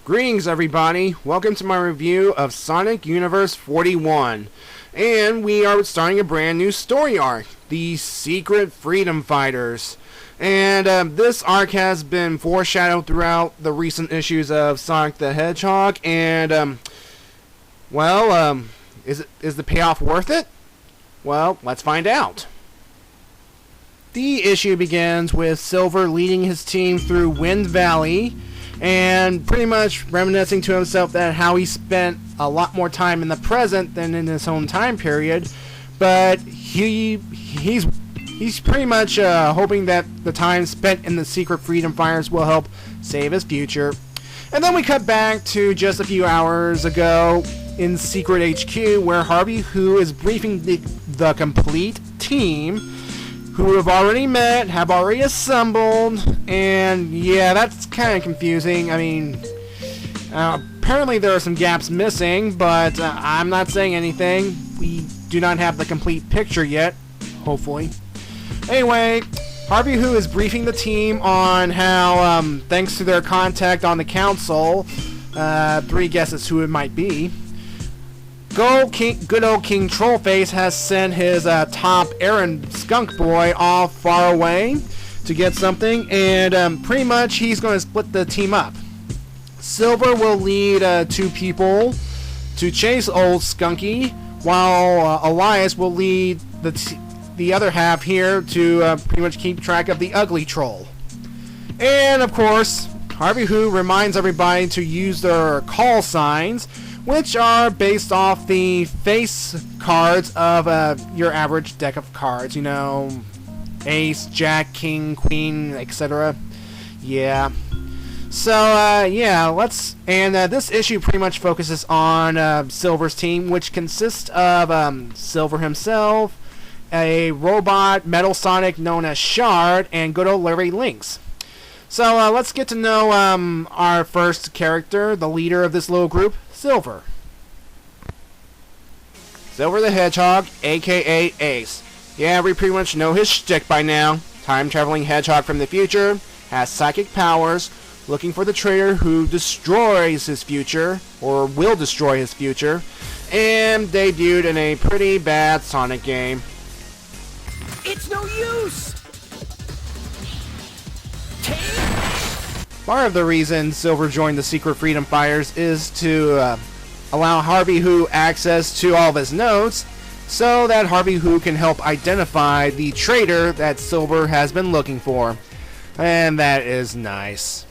Greetings everybody, welcome to my review of Sonic Universe 41. And we are starting a brand new story arc, the Secret Freedom Fighters. And this arc has been foreshadowed throughout the recent issues of Sonic the Hedgehog. And, is the payoff worth it? Well, let's find out. The issue begins with Silver leading his team through Wind Valley, and pretty much reminiscing to himself that how he spent a lot more time in the present than in his own time period, but he's pretty much hoping that the time spent in the Secret Freedom Fighters will help save his future. And then we cut back to just a few hours ago in Secret HQ, where Harvey, who is briefing the complete team, who have already met, have already assembled, and yeah, that's kind of confusing. I mean, apparently there are some gaps missing, but I'm not saying anything. We do not have the complete picture yet, hopefully. Anyway, Harvey, who is briefing the team on how, thanks to their contact on the council, 3 guesses who it might be, good old King Trollface has sent his top errand skunk boy off far away to get something, and pretty much he's going to split the team up. Silver will lead 2 people to chase old Skunky, while Elias will lead the other half here to pretty much keep track of the ugly troll. And of course, Harvey Who reminds everybody to use their call signs, which are based off the face cards of your average deck of cards. You know, Ace, Jack, King, Queen, etc. Yeah. So, this issue pretty much focuses on Silver's team, which consists of Silver himself, a robot Metal Sonic known as Shard, and good old Larry Lynx. So, let's get to know our first character, the leader of this little group, Silver. Silver the Hedgehog, aka Ace. Yeah, we pretty much know his shtick by now. Time-traveling hedgehog from the future, has psychic powers, looking for the traitor who destroys his future, or will destroy his future, and debuted in a pretty bad Sonic game. It's no use! Part of the reason Silver joined the Secret Freedom Fighters is to allow Harvey Who access to all of his notes, so that Harvey Who can help identify the traitor that Silver has been looking for. And that is nice.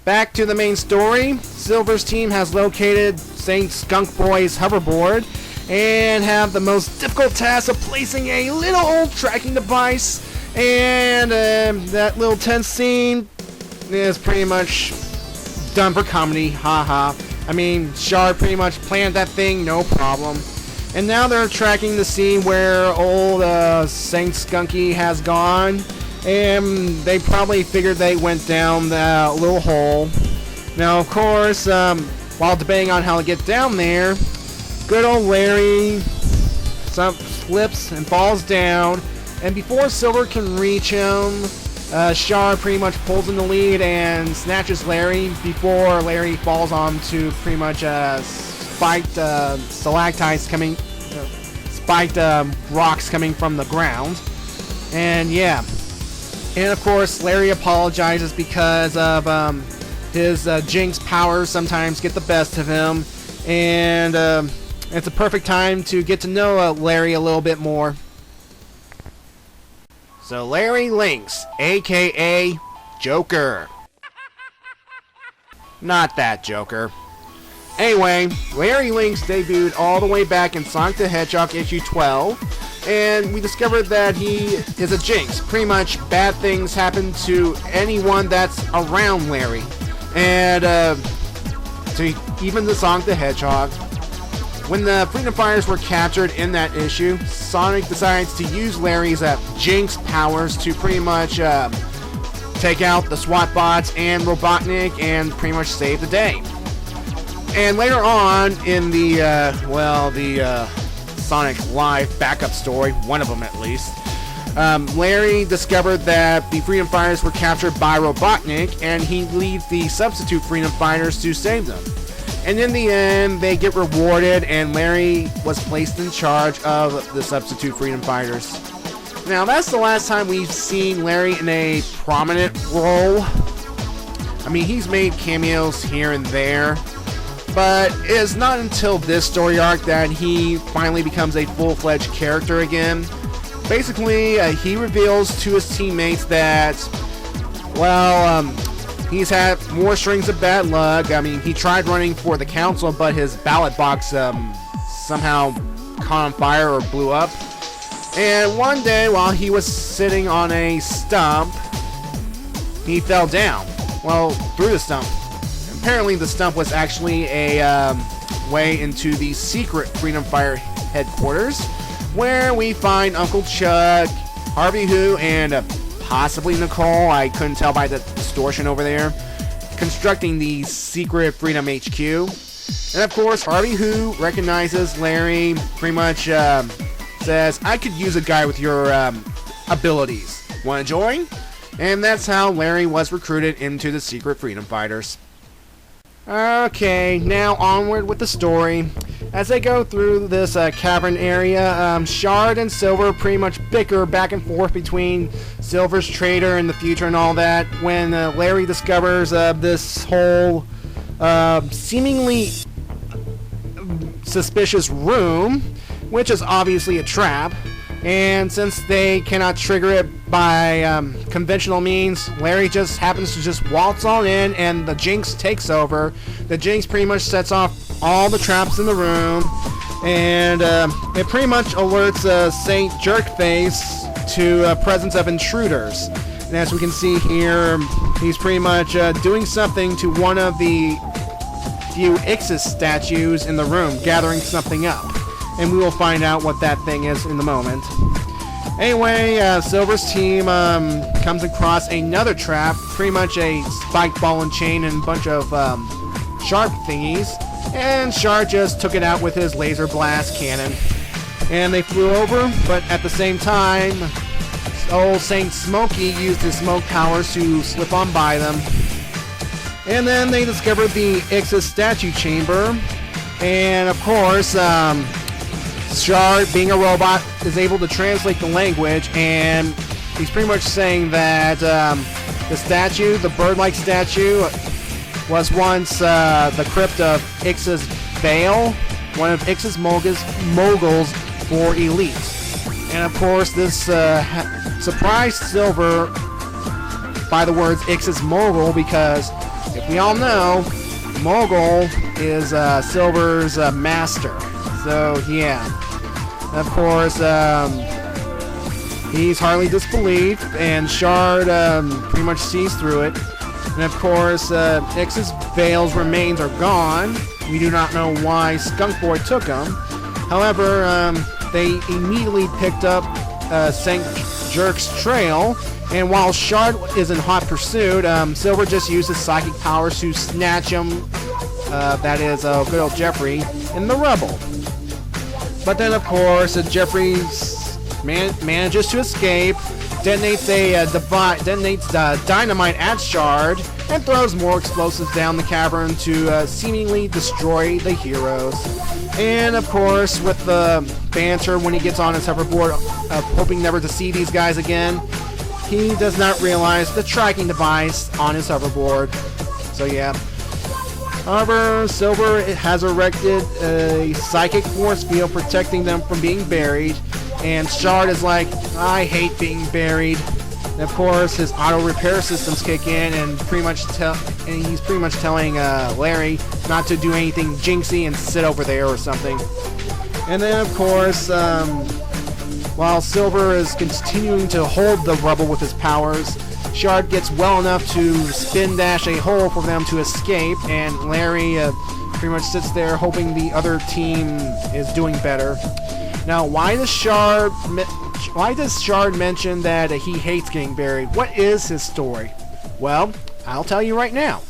Back to the main story, Silver's team has located Saint Skunk Boy's hoverboard, and have the most difficult task of placing a little old tracking device, and that little tense scene is pretty much done for comedy, haha. I mean, Shard pretty much planned that thing, no problem. And now they're tracking the scene where old Saint Skunky has gone, and they probably figured they went down that little hole. Now, of course, while debating on how to get down there, good old Larry slips and falls down, and before Silver can reach him, Shard pretty much pulls in the lead and snatches Larry before Larry falls onto pretty much spiked stalactites coming, spiked rocks coming from the ground. And yeah, and of course Larry apologizes because of his Jinx powers sometimes get the best of him, and it's a perfect time to get to know Larry a little bit more. So Larry Lynx, aka Joker. Not that Joker. Anyway, Larry Lynx debuted all the way back in Sonic the Hedgehog issue 12, and we discovered that he is a Jinx. Pretty much bad things happen to anyone that's around Larry. And to even the Sonic the Hedgehog. When the Freedom Fighters were captured in that issue, Sonic decides to use Larry's Jinx powers to pretty much take out the SWAT bots and Robotnik and pretty much save the day. And later on in the Sonic Live backup story, one of them at least, Larry discovered that the Freedom Fighters were captured by Robotnik, and he leads the substitute Freedom Fighters to save them. And in the end, they get rewarded, and Larry was placed in charge of the substitute Freedom Fighters. Now, that's the last time we've seen Larry in a prominent role. I mean, he's made cameos here and there, but it's not until this story arc that he finally becomes a full-fledged character again. Basically, he reveals to his teammates that, well, he's had more strings of bad luck. I mean, he tried running for the council, but his ballot box somehow caught on fire or blew up. And one day, while he was sitting on a stump, he fell down. Well, through the stump. Apparently, the stump was actually a way into the secret Freedom Fighter headquarters, where we find Uncle Chuck, Harvey Who, and possibly Nicole, I couldn't tell by the distortion over there, constructing the secret Freedom HQ. And of course, Harvey Who recognizes Larry, pretty much says, I could use a guy with your abilities. Want to join? And that's how Larry was recruited into the secret Freedom Fighters. Okay, now onward with the story. As they go through this cavern area, Shard and Silver pretty much bicker back and forth between Silver's trader and the future and all that, when Larry discovers this whole seemingly suspicious room, which is obviously a trap. And since they cannot trigger it by conventional means, Larry just happens to just waltz on in, and the Jinx takes over. The Jinx pretty much sets off all the traps in the room, and it pretty much alerts Saint Jerkface to presence of intruders. And as we can see here, he's pretty much doing something to one of the few Ixis statues in the room, gathering something up. And we will find out what that thing is in the moment. Anyway, Silver's team comes across another trap, pretty much a spiked ball and chain and a bunch of sharp thingies, and Shard just took it out with his laser blast cannon. And they flew over, but at the same time, old Saint Smokey used his smoke powers to slip on by them. And then they discovered the Ixis statue chamber, and of course, Shard, being a robot, is able to translate the language, and he's pretty much saying that the statue, the bird-like statue, was once the crypt of Ixis Vale, one of Ixis moguls for Elite. And of course, this surprised Silver by the words Ixis mogul, because if we all know, mogul is Silver's master. So yeah, of course, he's hardly disbelieved, and Shard pretty much sees through it. And of course, Ixis Vale's remains are gone. We do not know why Skunk Boy took them. However, they immediately picked up St. Jerk's trail, and while Shard is in hot pursuit, Silver just uses psychic powers to snatch him, that is good old Jeffrey, in the rubble. But then, of course, Jeffrey manages to escape, detonates dynamite at Shard, and throws more explosives down the cavern to seemingly destroy the heroes. And, of course, with the banter when he gets on his hoverboard, hoping never to see these guys again, he does not realize the tracking device on his hoverboard. So, yeah. However, Silver has erected a psychic force field protecting them from being buried, and Shard is like, I hate being buried. And of course, his auto repair systems kick in, and he's pretty much telling Larry not to do anything jinxy and sit over there or something. And then, of course, while Silver is continuing to hold the rubble with his powers, Shard gets well enough to spin dash a hole for them to escape, and Larry pretty much sits there hoping the other team is doing better. Now, why does Shard mention that he hates getting buried? What is his story? Well, I'll tell you right now.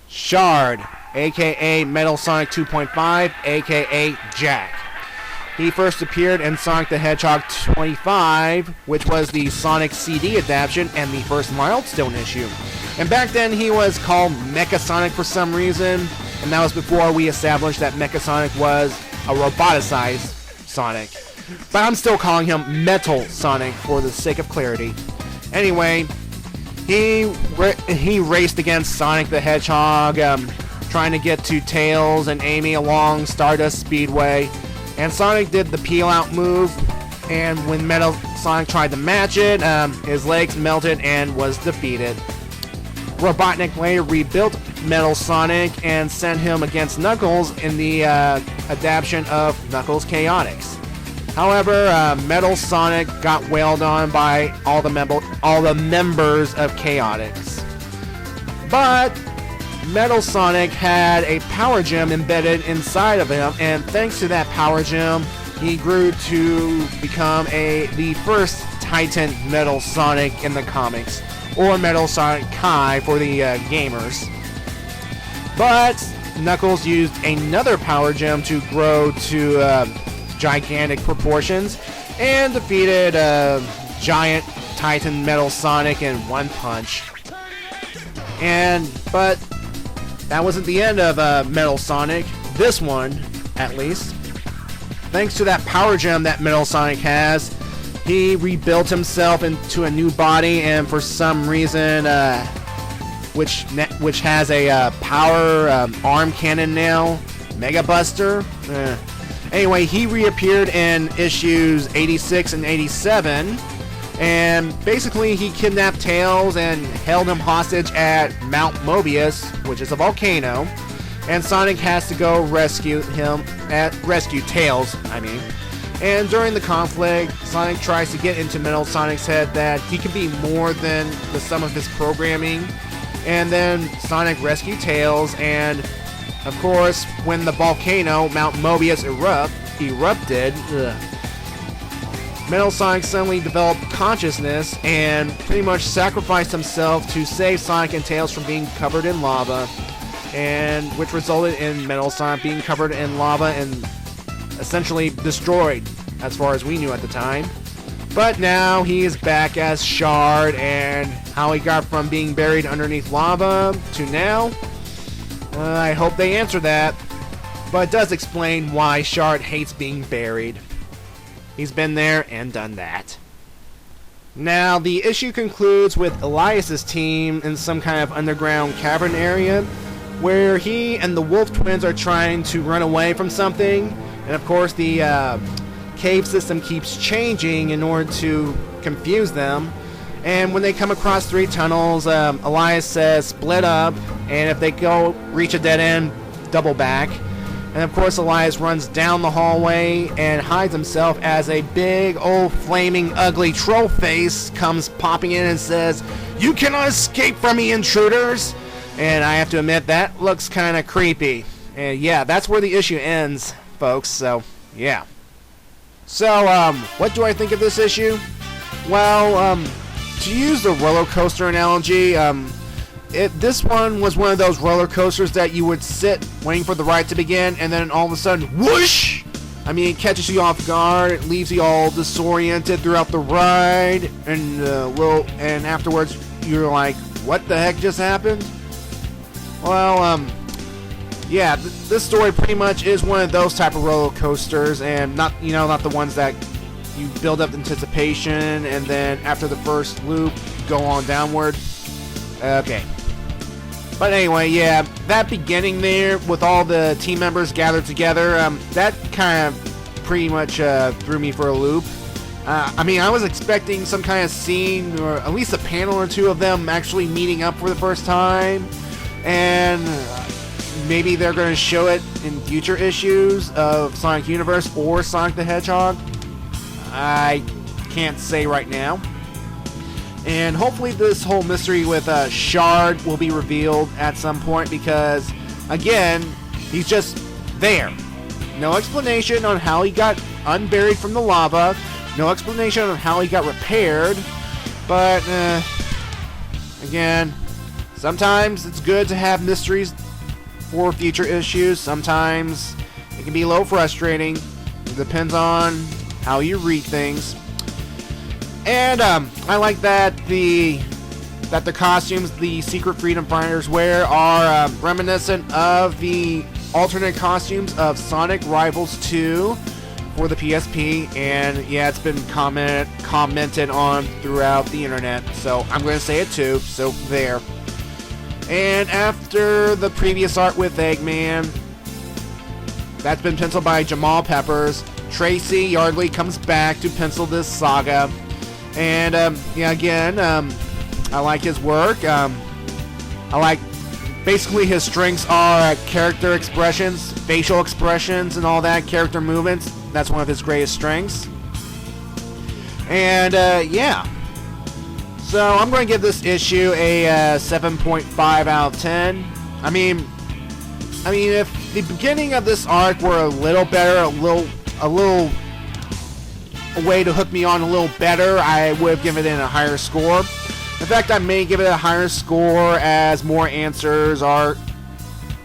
Shard, aka Metal Sonic 2.5, aka Jack. He first appeared in Sonic the Hedgehog 25, which was the Sonic CD adaptation and the first Milestone issue. And back then he was called Mecha Sonic for some reason, and that was before we established that Mecha Sonic was a roboticized Sonic. But I'm still calling him Metal Sonic for the sake of clarity. Anyway, he raced against Sonic the Hedgehog, trying to get to Tails and Amy along Stardust Speedway. And Sonic did the peel-out move, and when Metal Sonic tried to match it, his legs melted and was defeated. Robotnik later rebuilt Metal Sonic and sent him against Knuckles in the adaptation of Knuckles Chaotix. However, Metal Sonic got wailed on by all the members of Chaotix. But Metal Sonic had a power gem embedded inside of him, and thanks to that power gem, he grew to become the first Titan Metal Sonic in the comics, or Metal Sonic Kai for the gamers. But Knuckles used another power gem to grow to gigantic proportions and defeated giant Titan Metal Sonic in one punch. But that wasn't the end of Metal Sonic, this one at least. Thanks to that power gem that Metal Sonic has, he rebuilt himself into a new body, and for some reason, which has a power arm cannon now, Mega Buster. Anyway, he reappeared in issues 86 and 87, and basically he kidnapped Tails and held him hostage at Mount Mobius, which is a volcano, and Sonic has to go rescue Tails, And during the conflict, Sonic tries to get into Metal Sonic's head that he can be more than the sum of his programming, and then Sonic rescued Tails, and of course, when the volcano, Mount Mobius, erupted, Metal Sonic suddenly developed consciousness and pretty much sacrificed himself to save Sonic and Tails from being covered in lava, and which resulted in Metal Sonic being covered in lava and essentially destroyed, as far as we knew at the time. But now he is back as Shard, and how he got from being buried underneath lava to now, I hope they answer that. But it does explain why Shard hates being buried. He's been there and done that. Now, the issue concludes with Elias' team in some kind of underground cavern area, where he and the Wolf Twins are trying to run away from something, and of course the cave system keeps changing in order to confuse them. And when they come across 3 tunnels, Elias says split up, and if they go reach a dead end, double back. And of course Elias runs down the hallway and hides himself as a big old flaming ugly troll face comes popping in and says, "You cannot escape from me, intruders!" And I have to admit, that looks kind of creepy. And yeah, that's where the issue ends, folks, so yeah. So, what do I think of this issue? Well, to use the roller coaster analogy, this one was one of those roller coasters that you would sit waiting for the ride to begin, and then all of a sudden, whoosh! It catches you off guard, it leaves you all disoriented throughout the ride, and afterwards you're like, what the heck just happened? Well, yeah, this story pretty much is one of those type of roller coasters, and not the ones that you build up anticipation and then after the first loop go on downward. Okay. But anyway, yeah, that beginning there with all the team members gathered together, that kind of pretty much threw me for a loop. I was expecting some kind of scene, or at least a panel or two of them actually meeting up for the first time, and maybe they're going to show it in future issues of Sonic Universe or Sonic the Hedgehog. I can't say right now. And hopefully this whole mystery with Shard will be revealed at some point, because, again, he's just there. No explanation on how he got unburied from the lava. No explanation on how he got repaired. But, again, sometimes it's good to have mysteries for future issues. Sometimes it can be a little frustrating. Depends on how you read things. And I like that the costumes the Secret Freedom Fighters wear are reminiscent of the alternate costumes of Sonic Rivals 2 for the PSP, and yeah, it's been commented on throughout the internet, so I'm going to say it too, so there. And after the previous art with Eggman, that's been penciled by Jamal Peppers, Tracy Yardley comes back to pencil this saga. And yeah, again, I like his work. I like, basically his strengths are character expressions, facial expressions, and all that, character movements. That's one of his greatest strengths. And yeah, so I'm going to give this issue a 7.5 out of 10. I mean, if the beginning of this arc were a little better, a way to hook me on a little better, I would have given it a higher score. In fact, I may give it a higher score as more answers are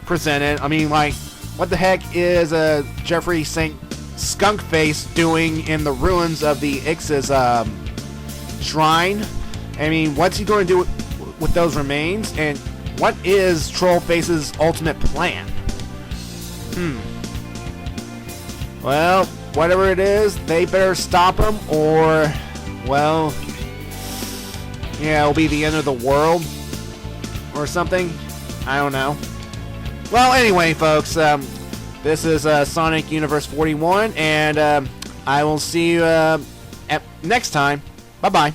presented. I mean, like, what the heck is Jeffrey St. Skunk Face doing in the ruins of the Ix's shrine? I mean, what's he going to do with those remains? And what is Trollface's ultimate plan? Well, whatever it is, they better stop him, or, well, yeah, it'll be the end of the world, or something. I don't know. Well, anyway, folks, this is Sonic Universe 41, and I will see you next time. Bye-bye.